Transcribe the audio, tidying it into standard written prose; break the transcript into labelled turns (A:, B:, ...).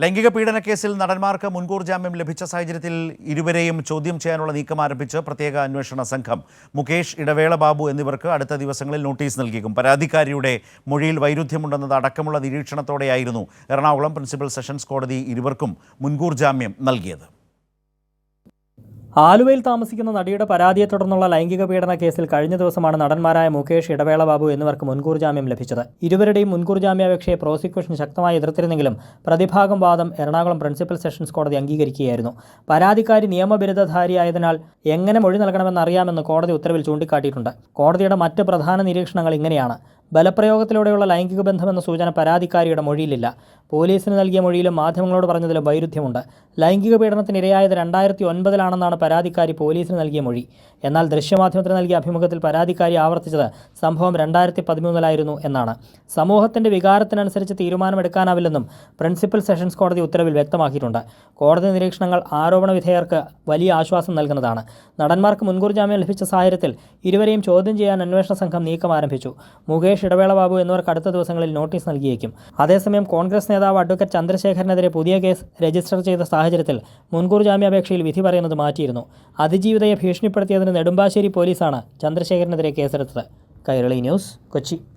A: ലൈംഗിക പീഡന കേസിൽ നടന്മാർക്ക് മുൻകൂർ ജാമ്യം ലഭിച്ച സാഹചര്യത്തിൽ ഇരുവരെയും ചോദ്യം ചെയ്യാനുള്ള നീക്കം ആരംഭിച്ച് പ്രത്യേക അന്വേഷണ സംഘം. മുകേഷ്, ഇടവേള ബാബു എന്നിവർക്ക് അടുത്ത ദിവസങ്ങളിൽ നോട്ടീസ് നൽകിയേക്കും. പരാതിക്കാരിയുടെ മൊഴിയിൽ വൈരുദ്ധ്യമുണ്ടെന്നത് അടക്കമുള്ള നിരീക്ഷണത്തോടെയായിരുന്നു എറണാകുളം പ്രിൻസിപ്പൽ സെഷൻസ് കോടതി ഇരുവർക്കും മുൻകൂർ ജാമ്യം നൽകിയത്.
B: ആലുവയിൽ താമസിക്കുന്ന നടിയുടെ പരാതിയെ തുടർന്നുള്ള ലൈംഗിക പീഡന കേസിൽ കഴിഞ്ഞ ദിവസമാണ് നടന്മാരായ മുകേഷ്, ഇടവേള ബാബു എന്നിവർക്ക് മുൻകൂർ ജാമ്യം ലഭിച്ചത്. ഇരുവരുടെയും മുൻകൂർ ജാമ്യാപേക്ഷയെ പ്രോസിക്യൂഷൻ ശക്തമായി എതിർത്തിരുന്നെങ്കിലും പ്രതിഭാഗം വാദം എറണാകുളം പ്രിൻസിപ്പൽ സെഷൻസ് കോടതി അംഗീകരിക്കുകയായിരുന്നു. പരാതിക്കാരി നിയമബിരുദധാരിയായതിനാൽ എങ്ങനെ മൊഴി നൽകണമെന്നറിയാമെന്ന് കോടതി ഉത്തരവിൽ ചൂണ്ടിക്കാട്ടിയിട്ടുണ്ട്. കോടതിയുടെ മറ്റ് പ്രധാന നിരീക്ഷണങ്ങൾ ഇങ്ങനെയാണ്. ബലപ്രയോഗത്തിലൂടെയുള്ള ലൈംഗിക ബന്ധമെന്ന സൂചന പരാതിക്കാരിയുടെ മൊഴിയിലില്ല. പോലീസിന് നൽകിയ മൊഴിയിലും മാധ്യമങ്ങളോട് പറഞ്ഞതിലും വൈരുദ്ധ്യമുണ്ട്. ലൈംഗിക പീഡനത്തിനിരയായത് 2009 പരാതിക്കാരി പോലീസിന് നൽകിയ മൊഴി. എന്നാൽ ദൃശ്യമാധ്യമത്തിന് നൽകിയ അഭിമുഖത്തിൽ പരാതിക്കാരി ആവർത്തിച്ചത് സംഭവം 2013 എന്നാണ്. സമൂഹത്തിൻ്റെ വികാരത്തിനനുസരിച്ച് തീരുമാനമെടുക്കാനാവില്ലെന്നും പ്രിൻസിപ്പൽ സെഷൻസ് കോടതി ഉത്തരവിൽ വ്യക്തമാക്കിയിട്ടുണ്ട്. കോടതി നിരീക്ഷണങ്ങൾ ആരോപണ വിധേയർക്ക് വലിയ ആശ്വാസം നൽകുന്നതാണ്. നടന്മാർക്ക് മുൻകൂർ ജാമ്യം ലഭിച്ച സാഹചര്യത്തിൽ ഇരുവരെയും ചോദ്യം ചെയ്യാൻ അന്വേഷണ സംഘം നീക്കം ആരംഭിച്ചു. മുകേഷ്, ഇടവേള ബാബു എന്നിവർക്ക് അടുത്ത ദിവസങ്ങളിൽ നോട്ടീസ് നൽകിയേക്കും. അതേസമയം കോൺഗ്രസ് നേതാവ് അഡ്വക്കേറ്റ് ചന്ദ്രശേഖരനെതിരെ പുതിയ കേസ് രജിസ്റ്റർ ചെയ്ത സാഹചര്യത്തിൽ മുൻകൂർ ജാമ്യാപേക്ഷയിൽ വിധി പറയുന്നത് മാറ്റിയിരുന്നു. അതിജീവിതയെ ഭീഷണിപ്പെടുത്തിയതിന് നെടുമ്പാശ്ശേരി പോലീസാണ് ചന്ദ്രശേഖരനെതിരെ കേസെടുത്തത്. കൈരളി ന്യൂസ്, കൊച്ചി.